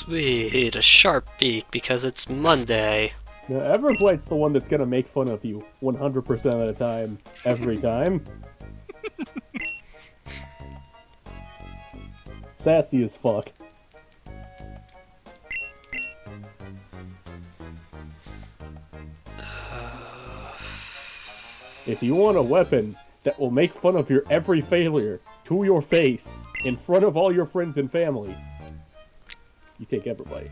Sweet, a sharp beak because it's Monday. Now, Everblight's the one that's gonna make fun of you 100% of the time, every time. Sassy as fuck. If you want a weapon that will make fun of your every failure to your face in front of all your friends and family, you take Everblight.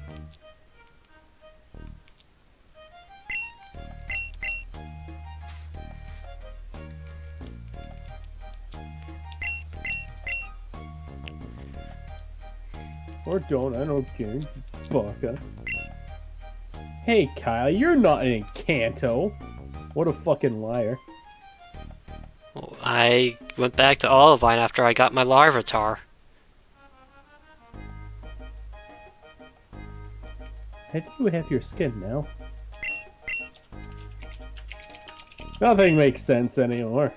Or don't, I don't care. Baka. Hey Kyle, you're not an Encanto. What a fucking liar. Well, I went back to Olivine after I got my Larvitar. How do you have your skin now? Nothing makes sense anymore.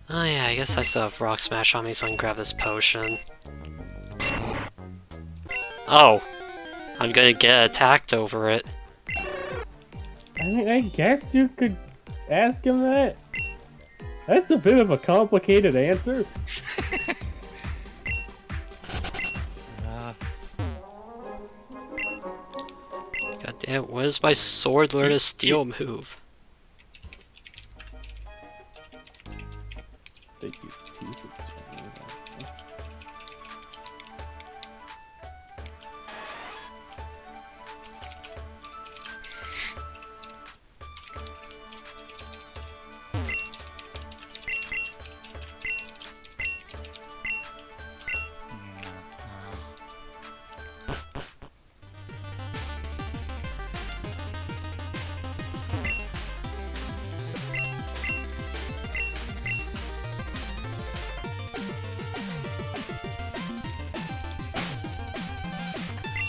Oh yeah, I guess I still have Rock Smash on me, so I can grab this potion. Oh! I'm gonna get attacked over it. I mean, I guess you could ask him that. That's a bit of a complicated answer. God damn, what is my sword learn a steel move? Thank you.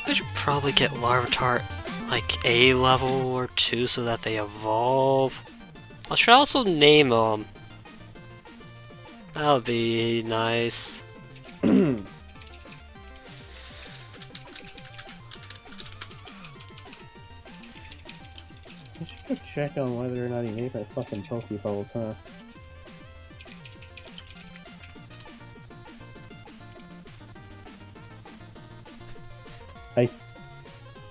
I should probably get Larvitar like A level or 2 so that they evolve. I should also name them. That would be nice. I should go check on whether or not he made my fucking Pokeballs, huh?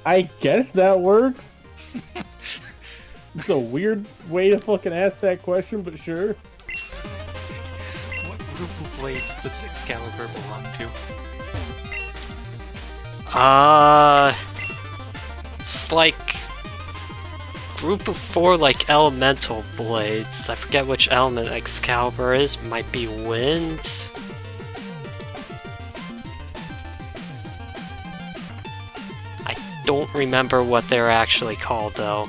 I guess that works. It's a weird way to fucking ask that question, but sure. What group of blades does Excalibur belong to? It's like group of 4 like elemental blades. I forget which element Excalibur is. Might be wind. I don't remember what they're actually called though.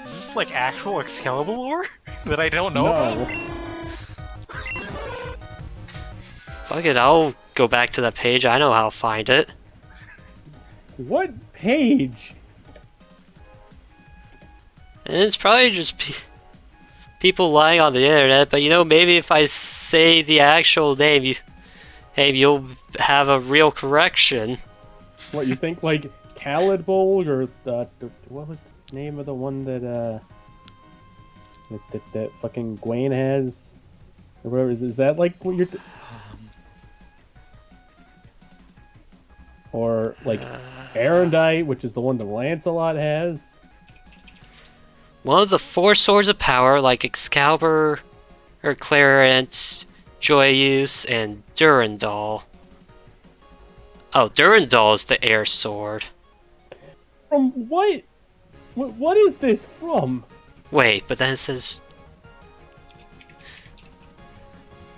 Is this like actual Excalibur lore that I don't know No. about? Fuck it, I'll go back to the page. I know how to find it. What page? And it's probably just people lying on the internet, but you know, maybe if I say the actual name, you'll have a real correction. What, you think like Calidbold or what was the name of the one that that fucking Gwen has? Or whatever, is that like what you're or like Arendite, which is the one that Lancelot has? One of the 4 swords of power, like Excalibur, or Clarence, Joyeuse, and Durandal. Oh, Durandal is the air sword. From what? What is this from? Wait, but then it says...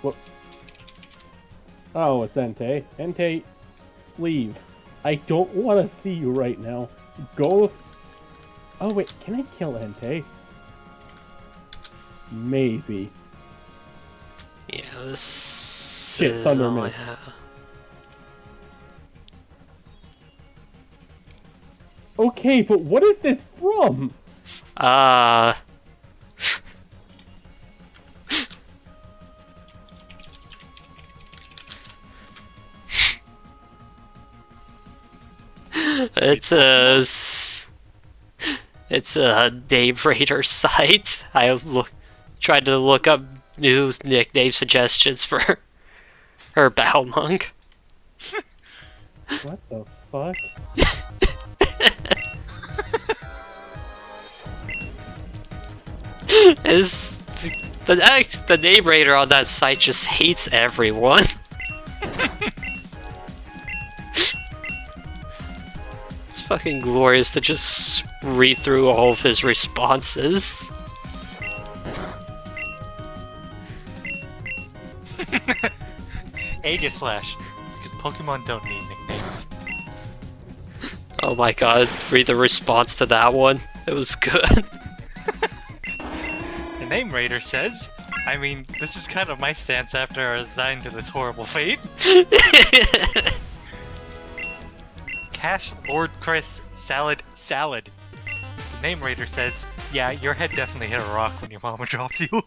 What? Oh, it's Entei. Entei, leave. I don't want to see you right now. Go. Oh wait, can I kill Entei? Maybe. Yeah, this Shit, is Thunder all I Mist. have. Okay, but what is this from? It's a name raider site. Tried to look up new nickname suggestions for her Balmung. What the fuck? Is the name raider on that site just hates everyone. It's fucking glorious to just read through all of his responses. Aegislash, because Pokemon don't need nicknames. Oh my god, read the response to that one. It was good. The name raider says, I mean, this is kind of my stance after I resigned to this horrible fate. Cash Lord Chris Salad. The name raider says, yeah, your head definitely hit a rock when your mama dropped you.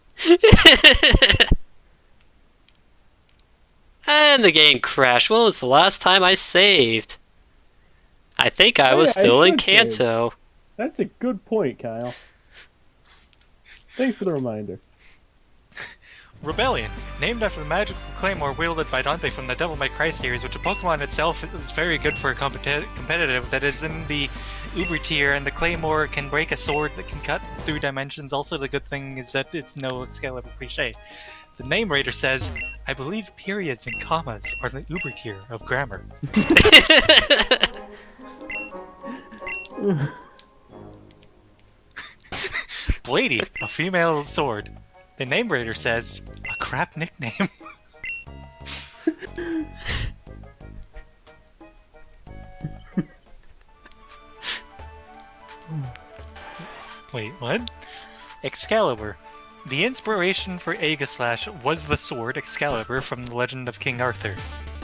And the game crashed. When was the last time I saved? I think I was I still in should save. Kanto. That's a good point, Kyle. Thanks for the reminder. Rebellion, named after the magical claymore wielded by Dante from the Devil May Cry series, which a Pokemon itself is very good for a competitive that is in the Uber tier, and the claymore can break a sword that can cut through dimensions. Also, the good thing is that it's no Excalibur cliche. The name raider says, I believe periods and commas are the Uber tier of grammar. Blady, a female sword. The name raider says, a crap nickname. Wait, what? Excalibur. The inspiration for Aegislash was the sword Excalibur from the Legend of King Arthur.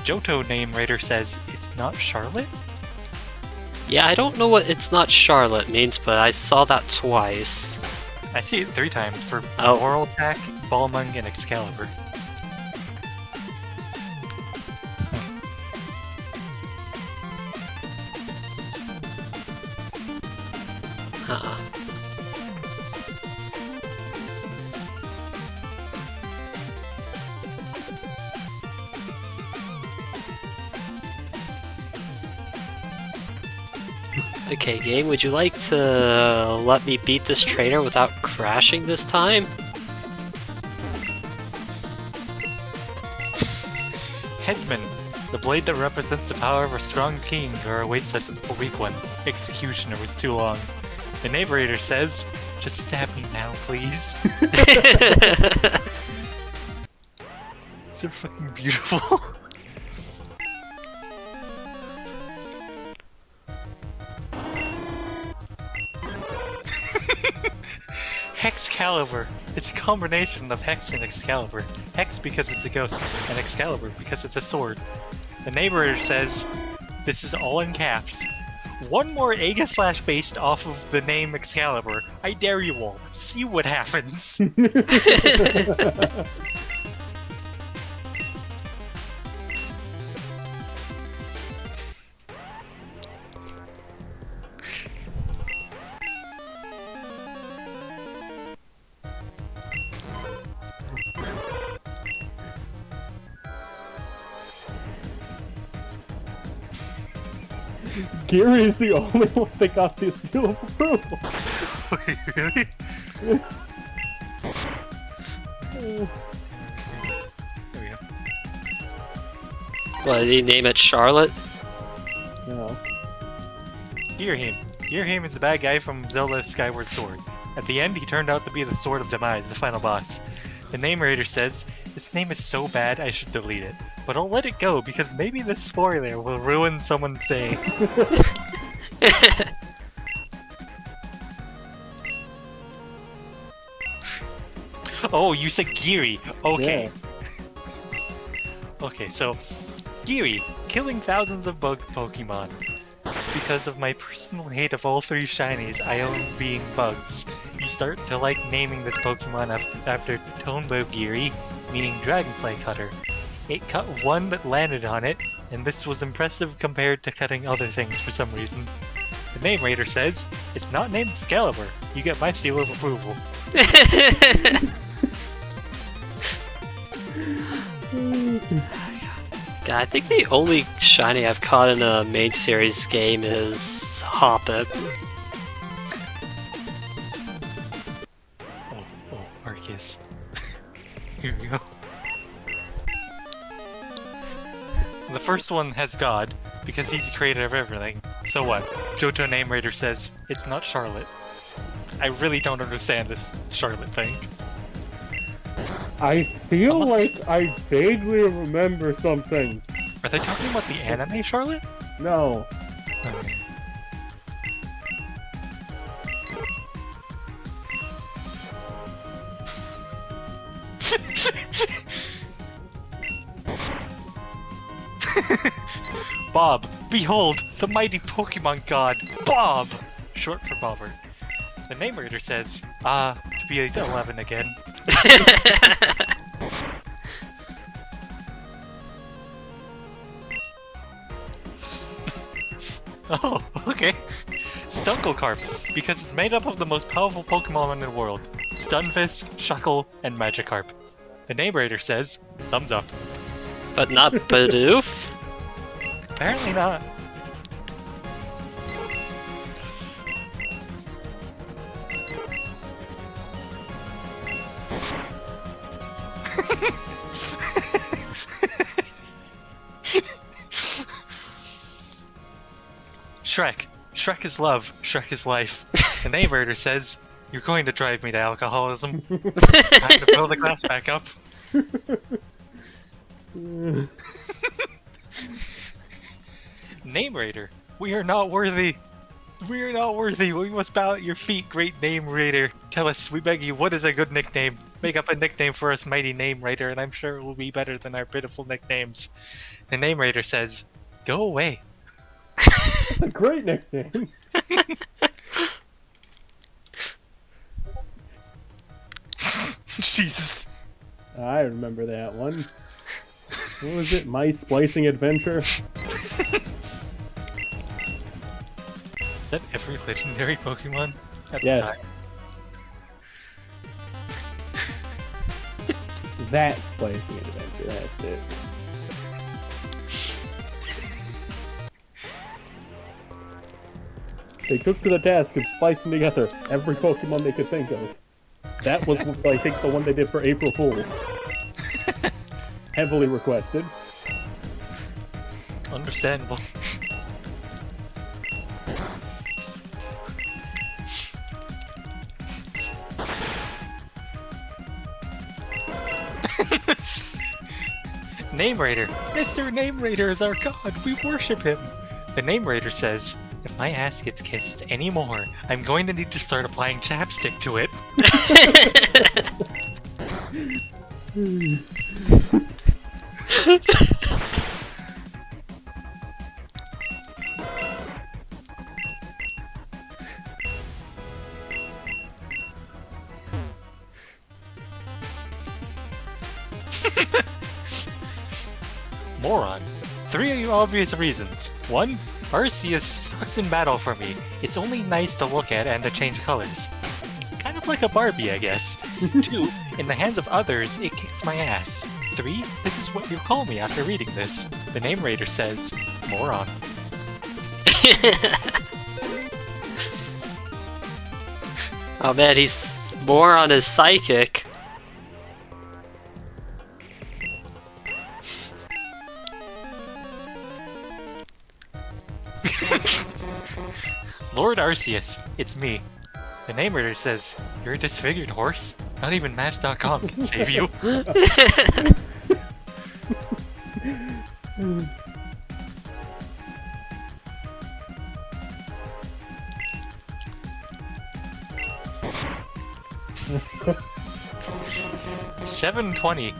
Johto name raider says, it's not Charlotte? Yeah, I don't know what "it's not Charlotte" means, but I saw that twice. I see it 3 times for Oh. Moral Attack, Balmung, and Excalibur. Uh-uh. Okay, game, would you like to let me beat this trainer without crashing this time? Headsman, the blade that represents the power of a strong king or awaits a weak one. Executioner was too long. The narrator says, just stab me now, please. They're fucking beautiful. Hexcalibur. It's a combination of Hex and Excalibur. Hex because it's a ghost, and Excalibur because it's a sword. The narrator says, this is all in caps. One more Aegislash based off of the name Excalibur. I dare you all. See what happens. Gary is the only one that got the seal of approval. Wait, really? There we go. What, did he name it Charlotte? No. Girahim. Girahim is the bad guy from Zelda Skyward Sword. At the end, he turned out to be the Sword of Demise, the final boss. The narrator says, this name is so bad I should delete it. But I'll let it go because maybe this spoiler will ruin someone's day. Oh, you said Geary. Okay. Yeah. Okay, so Geary, killing thousands of bug Pokemon. Because of my personal hate of all 3 shinies I own being bugs. You start to like naming this Pokemon after Tonebow Geary, meaning Dragonfly Cutter. It cut one that landed on it, and this was impressive compared to cutting other things for some reason. The name raider says, it's not named Excalibur. You get my seal of approval. God, I think the only shiny I've caught in a main series game is Hoppip. Oh, Arceus. Here we go. The first one has God, because he's the creator of everything. So what? Johto Name Raider says, it's not Charlotte. I really don't understand this Charlotte thing. I feel like I vaguely remember something. Are they talking about the anime Charlotte? No. Okay. Bob, behold, the mighty Pokemon god, Bob! Short for Bobber. The name reader says, to be 11 again. Oh, okay. Stunklecarp, because it's made up of the most powerful Pokemon in the world. Stunfisk, Shuckle, and Magikarp. The name raider says, thumbs up. But not Bidoof? Apparently not. Shrek. Shrek is love. Shrek is life. The name raider says, you're going to drive me to alcoholism. Time to fill the glass back up. Name Raider, we are not worthy. We are not worthy. We must bow at your feet, great Name Raider. Tell us, we beg you, what is a good nickname? Make up a nickname for us, mighty Name Raider, and I'm sure it will be better than our pitiful nicknames. The Name Raider says, go away. That's a great nickname. Jesus. I remember that one. What was it? My Splicing Adventure? Is that every legendary Pokemon at the Yes. time? That Splicing Adventure, that's it. They took to the task of splicing together every Pokemon they could think of. That was, I think, the one they did for April Fools. Heavily requested. Understandable. Name Raider! Mr. Name Raider is our god! We worship him! The Name Raider says, if my ass gets kissed anymore, I'm going to need to start applying chapstick to it. Moron. 3 obvious reasons. 1. Arceus sucks in battle for me. It's only nice to look at and to change colors. Kind of like a Barbie, I guess. 2. In the hands of others, it kicks my ass. 3. This is what you call me after reading this. The Name Raider says, moron. Oh man, he's more on his psychic. Lord Arceus, it's me. The Name Raider says, you're a disfigured horse? Not even Match.com can save you. $720.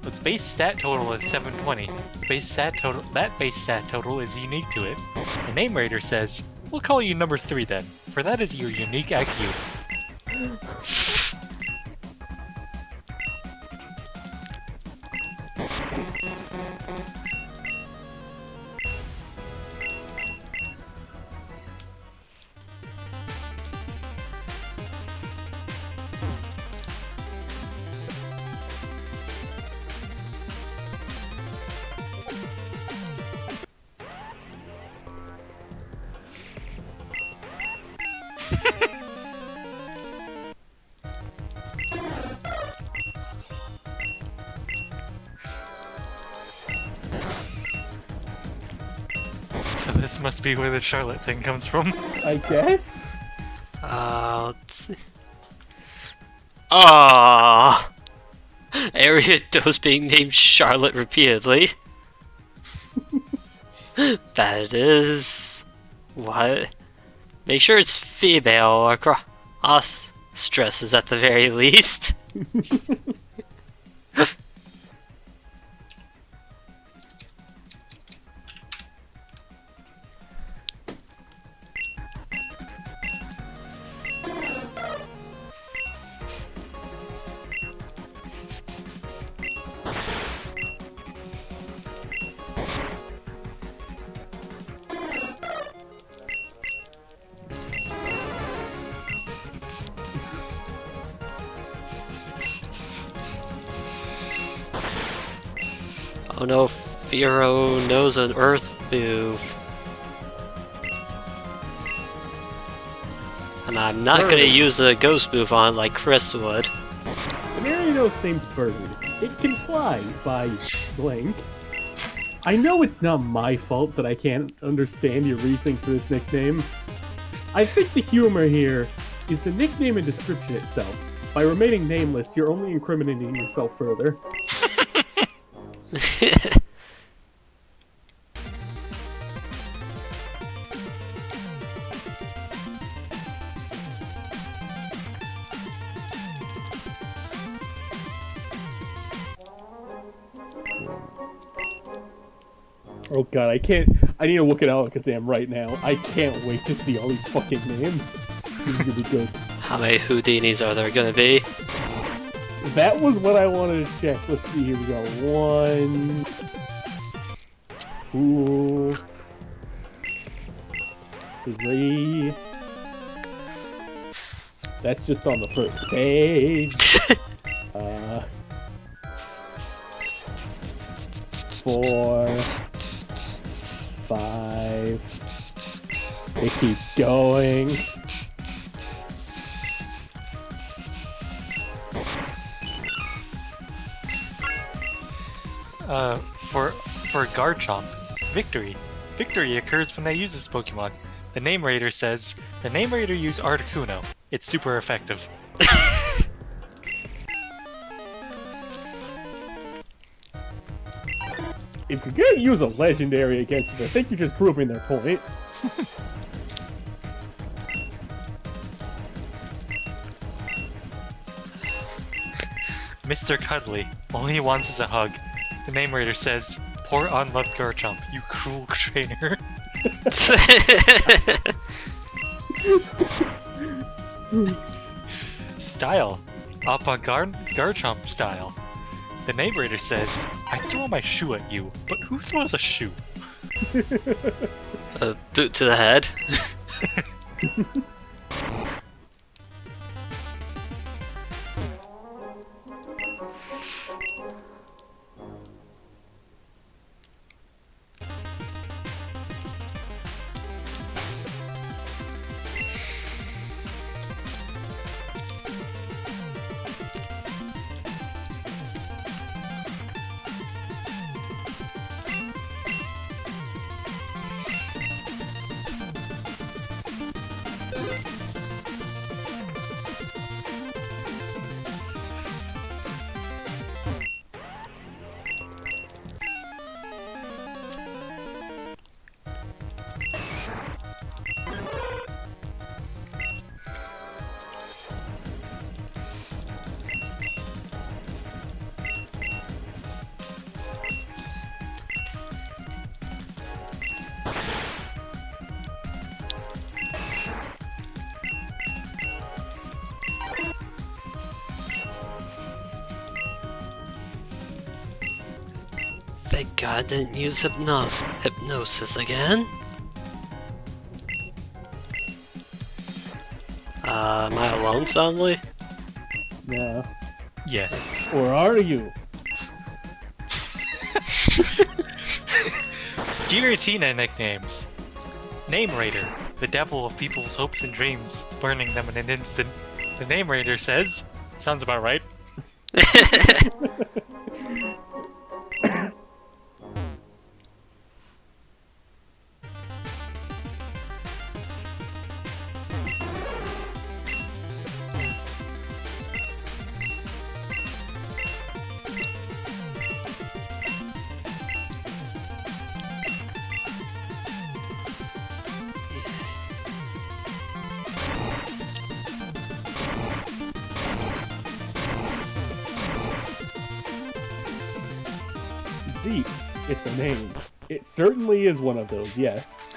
Its base stat total is 720. Base stat total. That base stat total is unique to it. The Name Raider says, we'll call you number 3 then, for that is your unique IQ. So this must be where the Charlotte thing comes from. I guess? Let's see. Ah, Ariados being named Charlotte repeatedly. That it is. What? Make sure it's female or cross stresses at the very least. Oh no, Firo knows an earth move. And I'm not gonna use a ghost move on like Chris would. An Ariados named Bird. It can fly by blank. I know it's not my fault that I can't understand your reasoning for this nickname. I think the humor here is the nickname and description itself. By remaining nameless, you're only incriminating yourself further. Oh god, I need to look it out because I'm right now. I can't wait to see all these fucking names. This is gonna be good. How many Houdinis are there gonna be? That was what I wanted to check. Let's see, here we go. 1, 2, 3. That's just on the first page. 4, 5. It keeps going. For Garchomp, Victory. Victory occurs when they use this Pokemon. The Name Rater says, the Name Rater use Articuno. It's super effective. If you're gonna use a legendary against it, I think you're just proving their point. Mr. Cuddly, all he wants is a hug. The Name Rater says, poor unloved Garchomp, you cruel trainer. Style. Appa Garchomp style. The Name Rater says, I throw my shoe at you, but who throws a shoe? Boot to the head. Thank God I didn't use hypnosis again. Am I alone suddenly? No. Yes. Or are you? Giratina nicknames. Name Rater. the devil of people's hopes and dreams, burning them in an instant. The Name Raider says, sounds about right. Zeke, it's a name. It certainly is one of those, yes.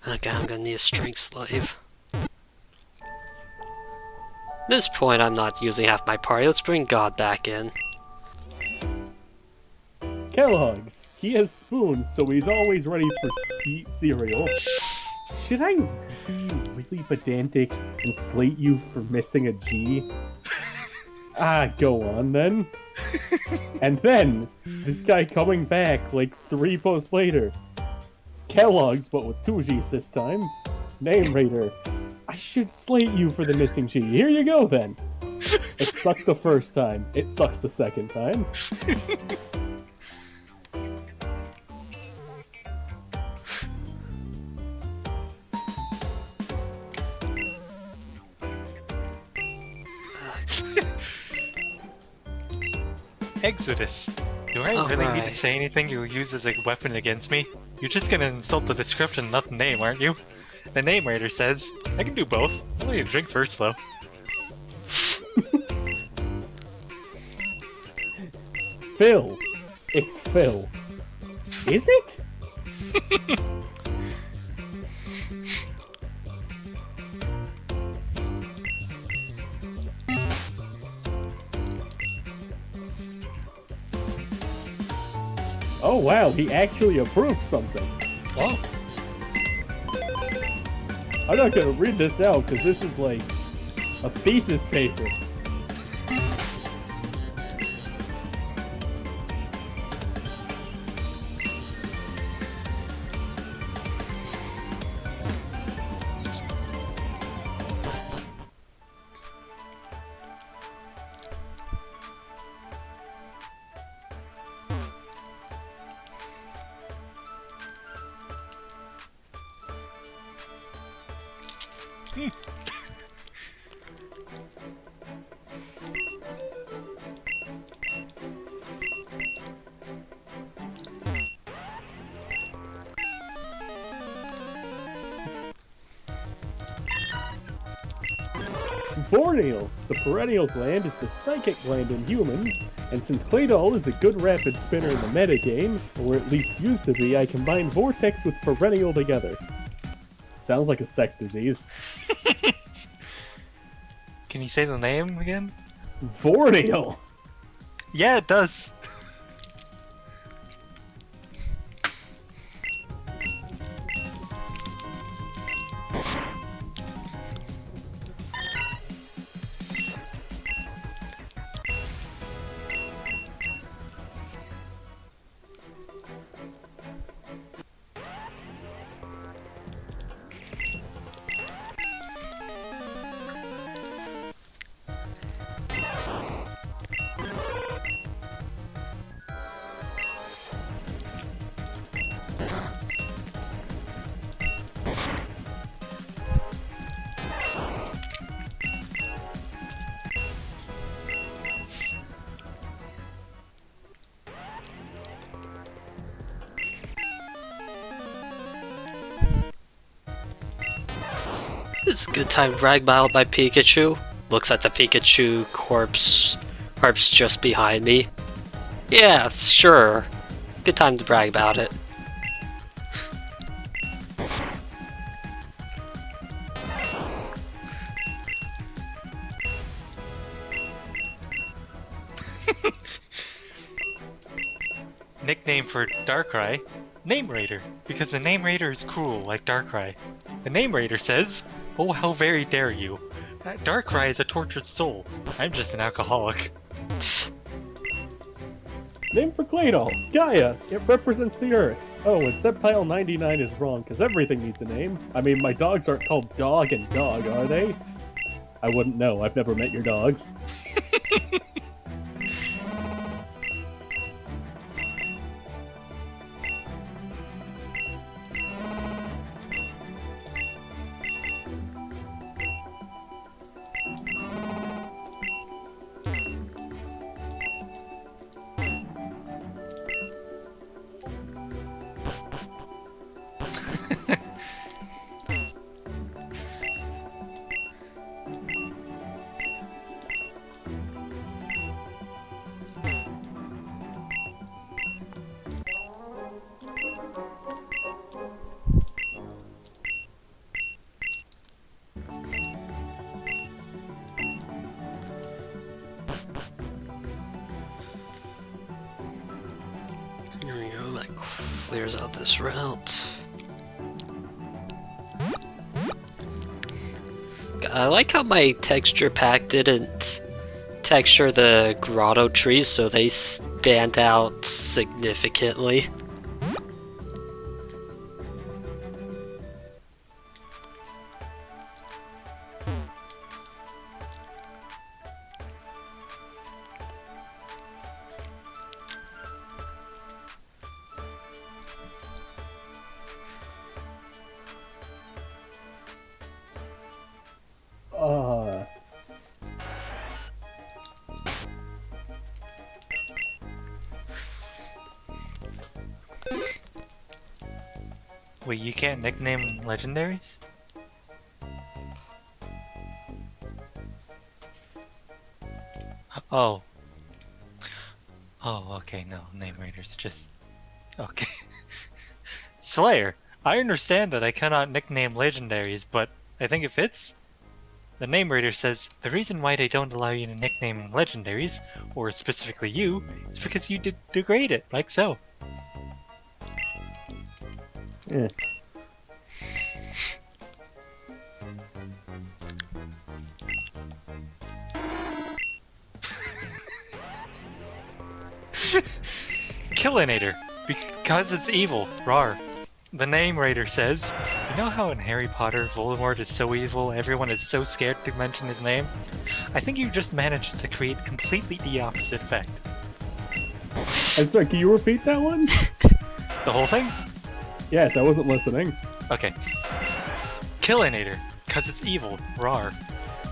Okay, I'm gonna need a string slave. At this point, I'm not using half my party. Let's bring God back in. Kellogg's. He has spoons, so he's always ready for cereal. Should I be really pedantic and slate you for missing a G? Go on then. And then, this guy coming back like 3 posts later. Kellogg's, but with 2 G's this time. Name Raider. I should slate you for the missing G. Here you go then. It sucked the first time. It sucks the second time. Exodus. Do I really need to Alright. say anything you'll use as a weapon against me? You're just gonna insult the description, not the name, aren't you? The Name Raider says, I can do both. I'll need a drink first, though. Phil. It's Phil. Is it? Oh wow, he actually approved something. Oh. I'm not gonna read this out because this is like a thesis paper. Borneal. The perennial gland is the psychic gland in humans, and since Claydol is a good rapid spinner in the metagame, or at least used to be, I combine Vortex with perennial together. Sounds like a sex disease. Can you say the name again? Vorneal! Yeah, it does. It's a good time to brag about my Pikachu. Looks at the Pikachu corpse just behind me. Yeah, sure. Good time to brag about it. Nickname for Darkrai, Name Raider, because the Name Raider is cool like Darkrai. The Name Raider says, Oh, how very dare you! That Darkrai is a tortured soul. I'm just an alcoholic. Name for Claydol, Gaia. It represents the Earth. Oh, and Sceptile 99 is wrong, because everything needs a name. I mean, my dogs aren't called Dog and Dog, are they? I wouldn't know. I've never met your dogs. There we go, that clears out this route. I like how my texture pack didn't texture the grotto trees so they stand out significantly. Wait, you can't nickname legendaries? Oh. Oh, okay, no, name raiders, just... Okay. Slayer, I understand that I cannot nickname legendaries, but I think it fits. The name raider says, the reason why they don't allow you to nickname legendaries, or specifically you, is because you degrade it, like so. Eh. Killinator, because it's evil, rar. The name raider says, you know how in Harry Potter Voldemort is so evil, everyone is so scared to mention his name? I think you just managed to create completely the opposite effect. I'm sorry, can you repeat that one? The whole thing? Yes, I wasn't listening. Okay. Killinator, because it's evil, rar.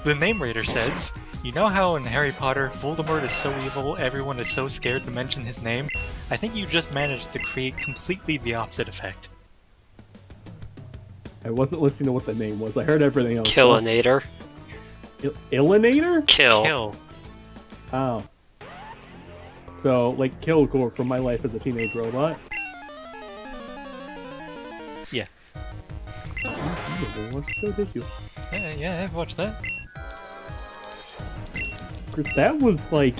The name raider says, you know how in Harry Potter Voldemort is so evil, everyone is so scared to mention his name? I think you just managed to create completely the opposite effect. I wasn't listening to what the name was. I heard everything else. Killinator. Illinator? Kill. Kill. Oh. So, like Kilgore from My Life as a Teenage Robot? Yeah. You never watched the show, did you? Yeah, I've watched that. Chris, that was like...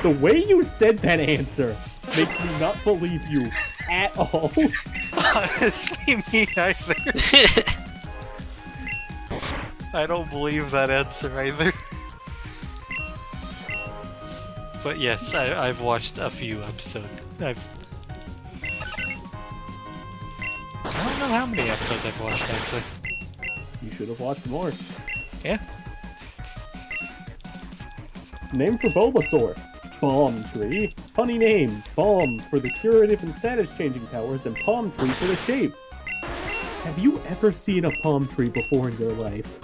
The way you said that answer makes me not believe you at all. Honestly, me either. I don't believe that answer either. But yes, I've watched a few episodes. I don't know how many episodes I've watched, actually. You should have watched more. Yeah. Name for Bulbasaur. Palm Tree. Funny name. Balm for the curative and status changing powers, and Palm Tree for the shape. Have you ever seen a palm tree before in your life?